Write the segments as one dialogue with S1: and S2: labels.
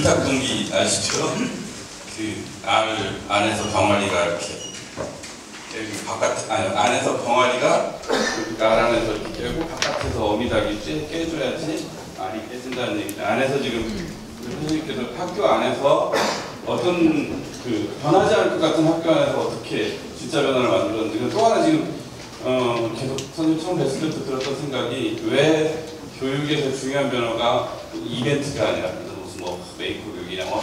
S1: 불닭공기 아시죠? 그 안에서 병아리가 이렇게 바깥 안에서 병아리가 알 안에서 이렇게 깨고 바깥에서 어미닭이 깨줘야지 알이 깨진다는 얘기죠. 안에서 지금 선생님께서 학교 안에서 어떤 그 변하지 않을 것 같은 학교 안에서 어떻게 진짜 변화를 만들었는지 또 하나 지금 계속 선생님 처음 뵀을 때부터 들었던 생각이 왜 교육에서 중요한 변화가 이벤트가 아니라 무슨 뭐 메이크 교육이나 뭐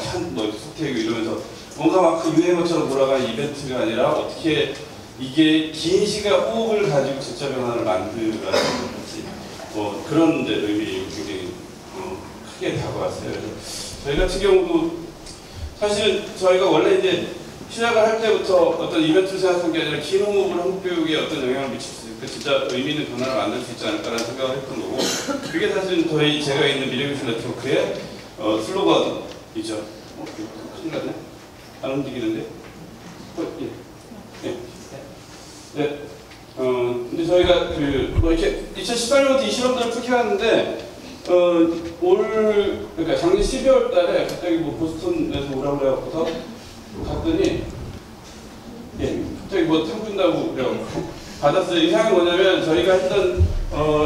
S1: 속태 교육 이러면서 뭔가 막 그 유행어처럼 돌아가는 이벤트가 아니라 어떻게 이게 긴 시간 호흡을 가지고 진짜 변화를 만들어가는 건지 뭐 그런 의미를 굉장히 크게 다가왔어요. 그래서 저희 같은 경우도 사실 저희가 원래 이제 시작을 할 때부터 어떤 이벤트를 생각한 게 아니라 긴 호흡을 한국 교육에 어떤 영향을 미칠 수 있고 진짜 의미 있는 변화를 만들 수 있지 않을까라는 생각을 했던 거고 그게 사실은 저희 제가 있는 미래교실 네트워크의 슬로건이죠. 큰일 났네? 안 움직이는데? 예. 네. 근데 저희가 뭐 이렇게 2018년부터 이 실험들을 쭉 해왔는데 그러니까 작년 12월 달에 갑자기 뭐 보스턴에서 오라고 그래갖고서 갔더니 갑자기 뭐 탕준다고 그래갖고 받았어요. 이상이 뭐냐면 저희가 했던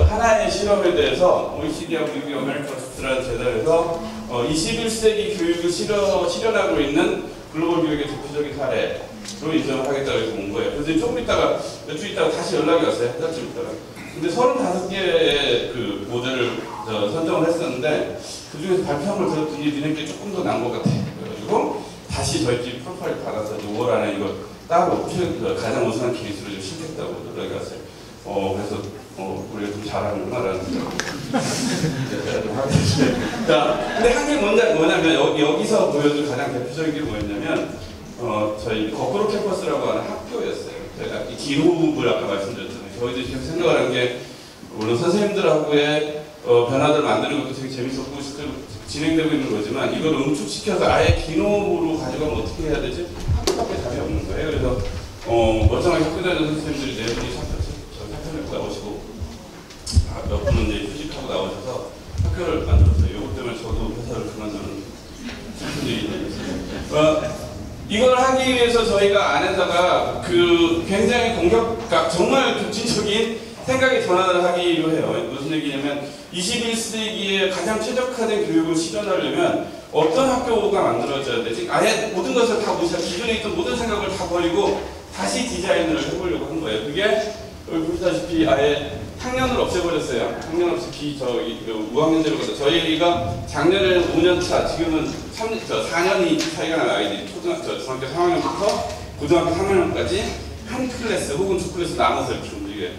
S1: 하나의 실험에 대해서 OECD하고 미국의 어메리카스라는 재단에서 21세기 교육을 실현하고 있는 글로벌 교육의 대표적인 사례로 인정을 하겠다고 해서 온 거예요. 그래서 조금 있다가 몇 주 있다가 다시 연락이 왔어요. 한 달쯤 있다가. 근데 35개의 그 모델을 선정을 했었는데 그 중에서 발표한 걸 들었더니 니네께 조금 더 나은 것 같아. 그래가지고 다시 저희끼리 프로파일 받아서 5월 안에 이거 따로 가장 우수한 케이스로 좀 실겠다고 연락이 왔어요. 그래서 우리가 좀 잘하는구나라는 생각을 좀 하게 됐어요. 자, 근데 한 게 뭐냐면 여기서 보여줄 가장 대표적인 게 뭐였냐면 저희 거꾸로 캠퍼스라고 하는 학교였어요. 제가 긴 호흡을 아까 말씀드렸잖아요. 저희도 지금 생각하는 게 물론 선생님들하고의 변화들을 만드는 것도 되게 재밌었고 진행되고 있는 거지만 이걸 응축시켜서 아예 긴 호흡으로 가져가면 어떻게 해야 되지? 학교밖에 답이 없는 거예요. 그래서 멀쩡하게 학교 다니는 선생님들이 네 분이 사표 내고 나오시고 몇 분은 이제 휴직하고 나오셔서 학교를 만들었어요. 이것 때문에 저도 회사를 그만두는 슬픈 일이 있었어요. 이걸 하기 위해서 저희가 안에다가 굉장히 정말 급진적인 생각의 전환을 하기로 해요. 무슨 얘기냐면 21세기에 가장 최적화된 교육을 실현하려면 어떤 학교가 만들어져야 되지? 아예 모든 것을 다 무시하고 기존에 있던 모든 생각을 다 버리고 다시 디자인을 해보려고 한 거예요. 그게 여기 보시다시피 아예 학년을 없애버렸어요. 학년 없이 무학년제로 가서 저희가 작년에는 5년차, 지금은 4년이 차이가 나는 아이들이 중학교 3학년부터 고등학교 3학년까지 한 클래스 혹은 두 클래스 나눠서 이렇게 움직여요.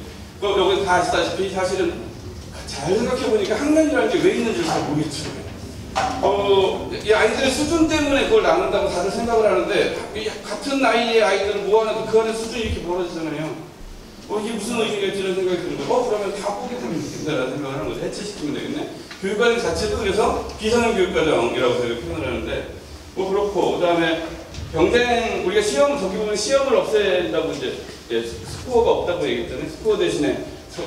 S1: 여기 다 아시다시피 사실은 잘 생각해보니까 학년이라는 게 왜 있는지 잘 모르겠죠. 이 아이들의 수준 때문에 그걸 나눈다고 다들 생각을 하는데 같은 나이의 아이들을 모아놔도 그 안에 수준이 이렇게 벌어지잖아요. 이게 무슨 의미가 있지? 이런 생각이 드는 거예요. 그러면 다 보게 되면 되겠다라는 생각을 하는 거죠. 해체시키면 되겠네. 교육과정 자체도 그래서 비선형 교육과정이라고 저희가 표현을 하는데 뭐 그렇고 그 다음에 경쟁 우리가 저기 보면 시험을 없앤다고 이제 스코어가 없다고 얘기했잖아요. 스코어 대신에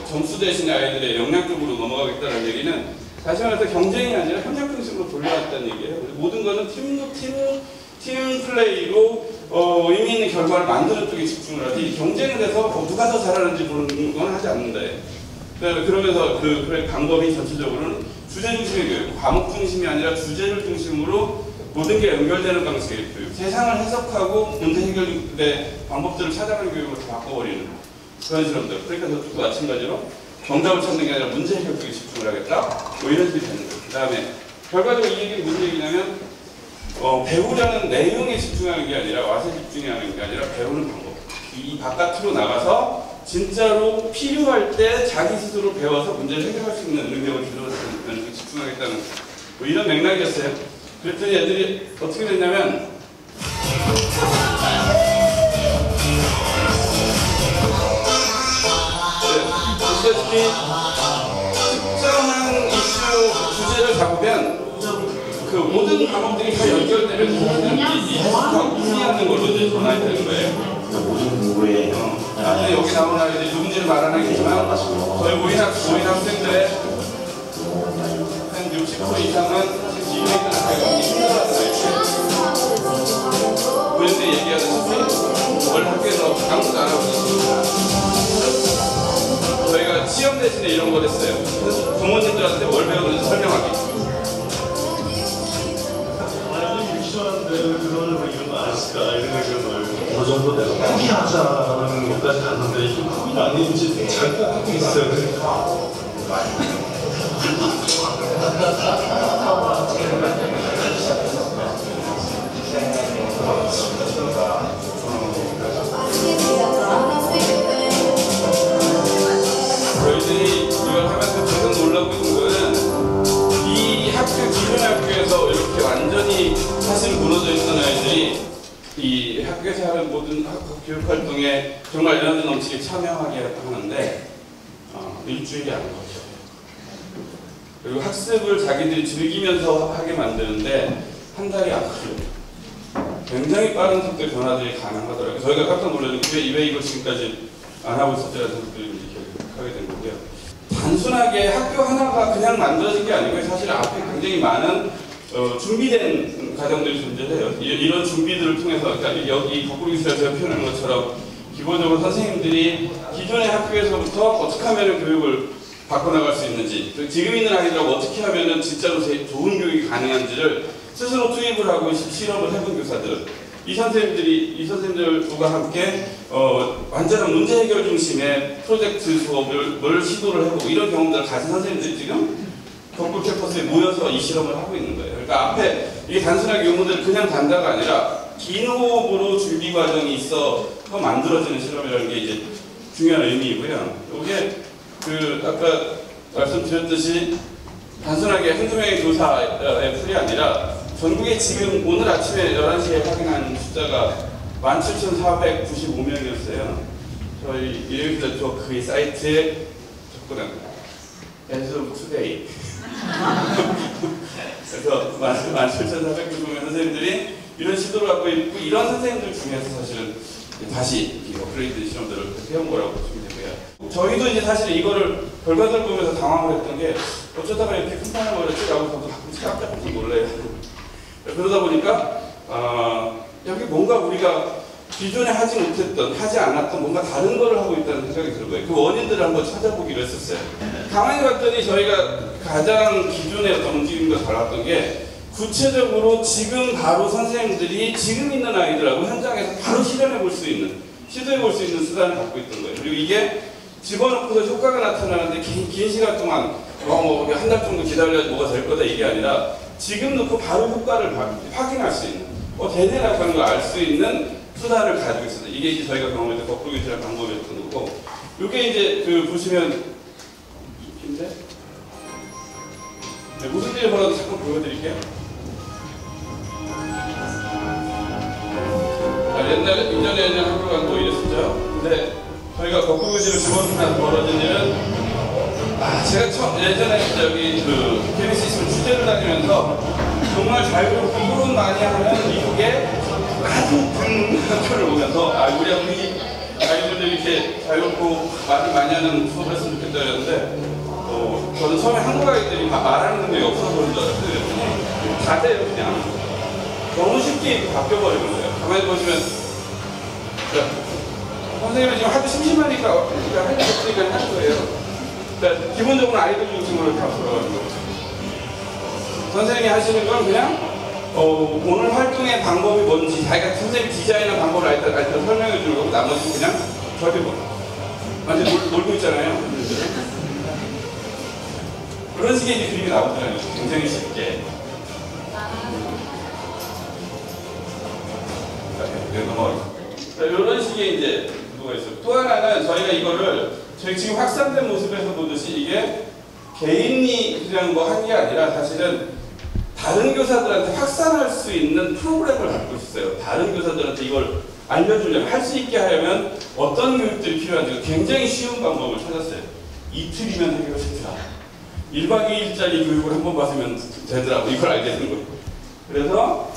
S1: 점수 대신에 아이들의 역량 쪽으로 넘어가겠다는 얘기는 다시 말해서 경쟁이 아니라 협력 중심으로 돌려왔다는 얘기예요. 모든 거는 팀 플레이로 의미 있는 결과를 만드는 쪽에 집중을 하지 경쟁을 해서 누가 더 잘하는지 보는 건 하지 않는다. 그러면서 그 방법이 전체적으로는 주제 중심의 교육, 과목 중심이 아니라 주제를 중심으로 모든 게 연결되는 방식의 교육, 세상을 해석하고 문제 해결의 방법들을 찾아가는 교육으로 다 바꿔버리는 그런 실험들. 그러니까 저도 마찬가지로 정답을 찾는 게 아니라 문제 해결 쪽에 집중을 하겠다. 뭐 이런 식이 되는 거예요. 그 다음에 결과적으로 이 얘기는 무슨 얘기냐면 배우려는 내용에 집중하는 게 아니라 맛에 집중하는 게 아니라 배우는 방법. 이 바깥으로 나가서 진짜로 필요할 때 자기 스스로 배워서 문제를 해결할 수 있는 능력을 길러서 집중하겠다는 뭐 이런 맥락이었어요. 그랬더니 애들이 어떻게 됐냐면 보시다시피 특정한 이슈 주제를 잡으면 그 모든 과목들이 다 연결되면 이해하고 이해하는 걸로 이제 전환이 되는 거예요. 나중에 여기 나오는 아이들이 누군지는 말 안 하겠지만 저희 모인 학생들의 한 60% 이상은 지금 이해하는 아이가 걸 했어요. 그래서 부모님들한테 뭘 배우는지 설명하기.
S2: 그거는 뭐 이런 거 아실까 이런 거 어느 정도 내가 포기하자라는 것까지 갔는데 이게 포기는 아닌지 잘 꼽고 있어요.
S1: 저희들이 이걸 하면서 계속 놀라고 있는 거는 이 학교, 기존 학교에서 이렇게 완전히 사실 무너져 있던 아이들이 이 학교에서 하는 모든 교육 활동에 정말 에너지 넘치게 참여하게 하는데 일주일이 안 걸려요. 그리고 학습을 자기들이 즐기면서 하게 만드는데 한 달이 안 걸려요. 굉장히 빠른 속도의 변화들이 가능하더라고요. 저희가 깜짝 놀랐는데 왜 이걸 지금까지 안 하고 있었지라는 생각들을 이렇게 하게 된 거고요. 단순하게 학교 하나가 그냥 만들어진 게 아니고 사실 앞에 굉장히 많은 준비된 과정들이 존재해요. 이런 준비들을 통해서 그러니까 여기 거꾸로기술에서 제가 표현한 것처럼 기본적으로 선생님들이 기존의 학교에서부터 어떻게 하면 교육을 바꿔나갈 수 있는지 지금 있는 아이들하고 어떻게 하면 진짜로 좋은 교육이 가능한지를 스스로 투입을 하고 실험을 해본 교사들 이 선생님들과 함께 완전한 문제 해결 중심의 프로젝트 수업을 시도를 해보고 이런 경험들을 가진 선생님들이 지금 덕후 캠퍼스에 모여서 이 실험을 하고 있는 거예요. 그러니까 앞에 이게 단순하게 요문들을 그냥 단다가 아니라 긴 호흡으로 준비 과정이 있어서 만들어지는 실험이라는 게 이제 중요한 의미이고요. 이게 아까 말씀드렸듯이 단순하게 한두 명의 교사의 풀이 아니라 전국에 지금 오늘 아침에 11시에 확인한 숫자가 17,495명이었어요. 저희 일요일 네트워크 사이트에 접근한 as of today. 그래서 17,495명 선생님들이 이런 시도를 하고 있고 이런 선생님들 중에서 사실은 다시 이 업그레이드 실험들을 해온 거라고 보시면 되고요. 저희도 이제 사실 이거를 결과들 보면서 당황을 했던 게 어쩌다가 이렇게 큰 판을 벌였지라고 저도 가끔씩 깜짝 놀래요. 그러다 보니까 여기 뭔가 우리가 기존에 하지 못했던, 하지 않았던 뭔가 다른 거를 하고 있다는 생각이 들어요. 그 원인들을 한번 찾아보기로 했었어요. 가만히 봤더니 저희가 가장 기존의 어떤 움직임과 달랐던 게 구체적으로 지금 바로 선생님들이 지금 있는 아이들하고 현장에서 바로 실현해 볼 수 있는, 시도해 볼 수 있는 수단을 갖고 있던 거예요. 그리고 이게 집어넣고서 효과가 나타나는데 긴 시간 동안 한 달 정도 기다려야지 뭐가 될 거다 이게 아니라 지금 넣고 바로 효과를 확인할 수 있는 되네라고 하는 걸 알 수 있는 수단을 가지고 있어요. 이게 이제 저희가 경험했던 거꾸로 교실의 방법이었던 거고 이게 이제 보시면 인데 네, 무슨 일이 벌어도 잠깐 보여드릴게요. 이전에는 학교 간도 이랬었죠. 근데 저희가 거꾸로 교실을 집어넣으면서 벌어진 일은 제가 예전에 여기 KBS 있으면 취재를 다니면서 정말 자유롭고 토론 많이 하는 미국의 아주 큰 학교를 보면서 우리 아이들이 이렇게 자유롭고 말을 많이 하는 수업을 했으면 좋겠다 했는데 저는 처음에 한국 아이들이 말하는 능력이 없어서 그런 줄 알았어요. 다돼요 그냥. 너무 쉽게 바뀌어버리는 거예요. 가만히 보시면 선생님은 지금 하도 심심하니까 할 일 없으니까 하는 거예요. 그러니까 기본적으로 아이들 중심으로 다 돌아가는 거죠. 선생님이 하시는 건 그냥 오늘 활동의 방법이 뭔지 자기가 선생님 디자인한 방법을 알 때 설명해 주는 거고 나머지 그냥 저기고 완전 놀고 있잖아요. 그런 식의 이제 그림이 나오더라고요. 굉장히 쉽게. 이런 식의 이제 뭐가 있어요. 또 하나는 저희가 이거를 저희 지금 확산된 모습에서 보듯이 이게 개인이 그냥 한 게 아니라 사실은 다른 교사들한테 확산할 수 있는 프로그램을 갖고 있어요. 다른 교사들한테 이걸 알려주려면 할 수 있게 하려면 어떤 교육들이 필요한지 굉장히 쉬운 방법을 찾았어요. 이틀이면 해결되더라. 1박 2일짜리 교육을 한 번 받으면 되더라고. 이걸 알게 되는 거예요. 그래서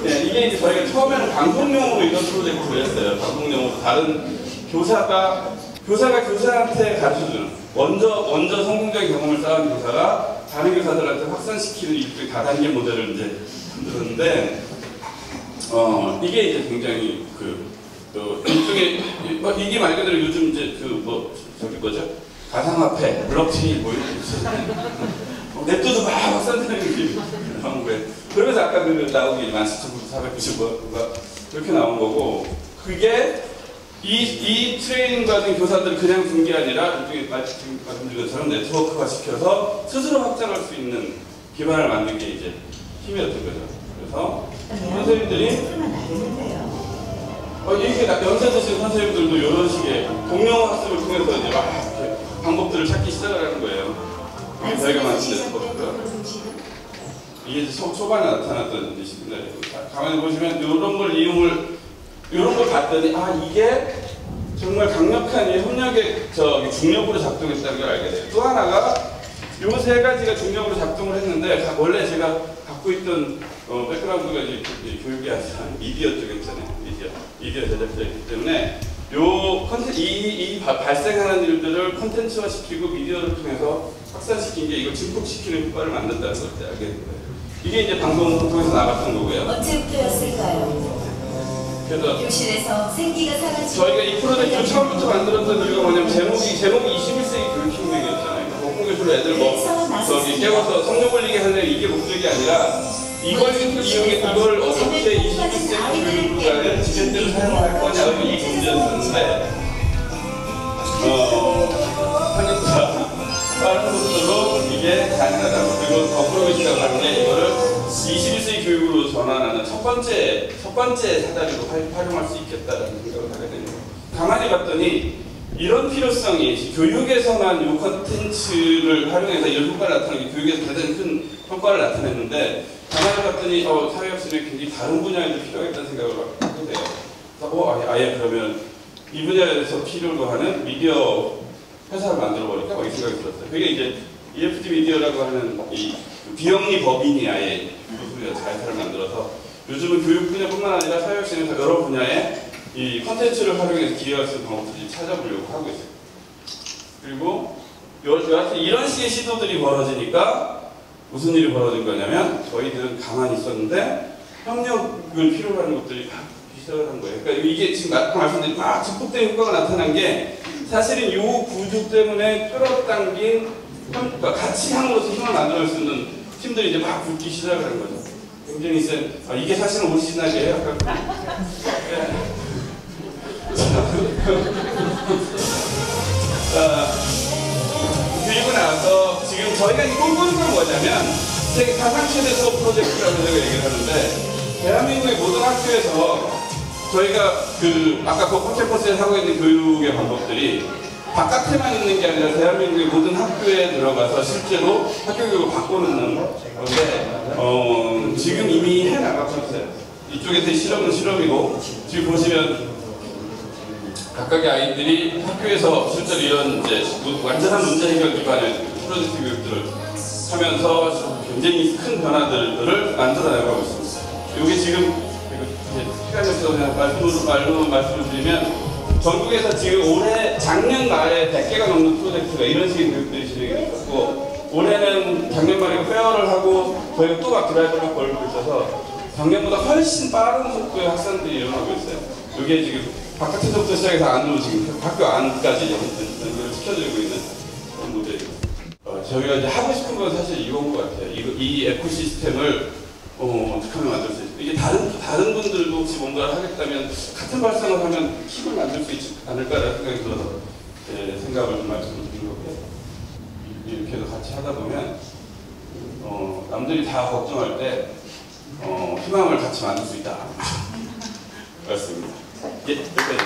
S1: 네, 이게 이제 저희가 처음에는 방송용으로 이런 프로젝트를 했어요. 방송용으로 다른 교사가 교사한테 가르쳐주는 먼저 성공적인 경험을 쌓은 교사가 다른 교사들한테 확산시키는 일종의 다단계 모델을 이제 만들었는데 이게 이제 굉장히 일종의 이게 말 그대로 요즘 이제 저기 뭐죠? 가상화폐, 블록체인 뭐 이런 게 있어요. 냅둬도 막 산다는 느낌이 나온 거예요. 그러면서 아까 나온 게 17,495가 그렇게 나온 거고, 그게 이 트레이닝 받은 교사들을 그냥 둔 게 아니라 일종의 지금 말씀드린 것처럼 네트워크화 시켜서 스스로 확장할 수 있는 기반을 만든 게 이제 힘이었던 거죠. 그래서 선생님들이 이렇게 연세 드신 선생님들도 이런 식의 동료 학습을 통해서 이제 막 이렇게 방법들을 찾기 시작을 하는 거예요. 이게 저희가 만든 네트워크가. 이게 이제 초반에 나타났던 짓인데, 가만히 보시면 이런 걸 이런 걸 봤더니 이게 정말 강력한 이 협력의 중력으로 작동했다는 걸 알게 돼요. 또 하나가 요 세 가지가 중력으로 작동을 했는데, 원래 제가 갖고 있던 백그라운드가 이제 교육이 아니라 미디어 쪽이었잖아요. 미디어 제작자이기 때문에 이 발생하는 일들을 콘텐츠화 시키고 미디어를 통해서 확산시킨 게 이걸 증폭시키는 효과를 만든다는 걸 알게 된 거예요. 이게 이제 방송을 통해서 나갔던 거고요.
S3: 언제부터였을까요?
S1: 그래서
S3: 교실에서 생기가 사라지고
S1: 저희가 이 프로젝트를 처음부터 만들었던 이유가 뭐냐면 제목이 21세기 교육혁명이었잖아요. 공교수로 애들 깨워서 성적 올리게 하는 이게 목적이 아니라 이걸 어떻게 21세기 교육과는 지렛대로 사용할 거냐 이 문제였었는데 생각보다 빠른 속도로 이게 가능하다고. 그리고 거꾸로 시작하는 게 이거를 21세기 교육으로 전환하는 첫 번째 사다리로 활용할 수 있겠다라는 생각을 하게 됩니다. 가만히 봤더니 이런 필요성이 교육에서만 이 컨텐츠를 활용해서 이런 효과를 나타내는 게 교육에서 가장 큰 효과를 나타냈는데, 가만히 봤더니 사회학습에 굉장히 다른 분야에도 필요하겠다는 생각을 하게 돼요. 그래서 아예 그러면 이 분야에서 필요로 하는 미디어 회사를 만들어버릴까? 이 생각이 들었어요. 그게 이제 EFT 미디어라고 하는 이 비영리 법인이 아예 회사를 만들어서 요즘은 교육 분야뿐만 아니라 사회학습에서 여러 분야에 이 컨텐츠를 활용해서 기여할 수 있는 방법들을 찾아보려고 하고 있어요. 그리고 여하튼 이런 식의 시도들이 벌어지니까 무슨 일이 벌어진 거냐면, 저희들은 가만히 있었는데 협력을 필요로 하는 것들이 막 시작을 한 거예요. 그러니까 이게 지금 아까 말씀드린 막 증폭된 효과가 나타난 게 사실은 이 구조 때문에 끌어당긴 그러니까 같이 함으로써 힘을 만들어낼 수 있는 팀들이 이제 막 붙기 시작을 한 거죠. 굉장히 이게 사실은 오리지널이에요. 그리고 나서 지금 저희가 꿈꾸는 건 뭐냐면, 세계 가상 최대 수업 프로젝트라고 저희가 얘기를 하는데, 대한민국의 모든 학교에서 저희가 아까 캠퍼스에서 하고 있는 교육의 방법들이 바깥에만 있는 게 아니라 대한민국의 모든 학교에 들어가서 실제로 학교 교육을 바꿔놓는 건데, 지금 이미 해나가고 있어요. 이쪽에서의 실험은 실험이고, 지금 보시면 각각의 아이들이 학교에서 실제로 이런 이제 완전한 문제 해결 기반의 프로젝트 교육들을 하면서 굉장히 큰 변화들을 만들어내고 있습니다. 이게 지금 시간이 없어서 그냥 말로 말씀을 드리면, 전국에서 지금 작년 말에 100개가 넘는 프로젝트가 이런 식의 교육들이 진행이 있었고, 올해는 작년 말에 회원을 하고 저희가 또 막 드라이브를 걸고 있어서 작년보다 훨씬 빠른 속도의 확산들이 일어나고 있어요. 이게 지금 바깥에서부터 시작해서 안으로 지금 학교 안까지 연결을 시켜드리고 있는 그런 모델입니다. 저희가 이제 하고 싶은 건 사실 이건 것 같아요. 이 에코시스템을 어떻게 하면 만들 수 있을까? 이게 다른 분들도 혹시 뭔가를 하겠다면 같은 발상을 하면 힘을 만들 수 있지 않을까라는 생각이 들어서 생각을 좀 말씀을 드린 거고요. 이렇게 해서 같이 하다 보면 남들이 다 걱정할 때 희망을 같이 만들 수 있다. 그렇습니다. 예, 여기까지.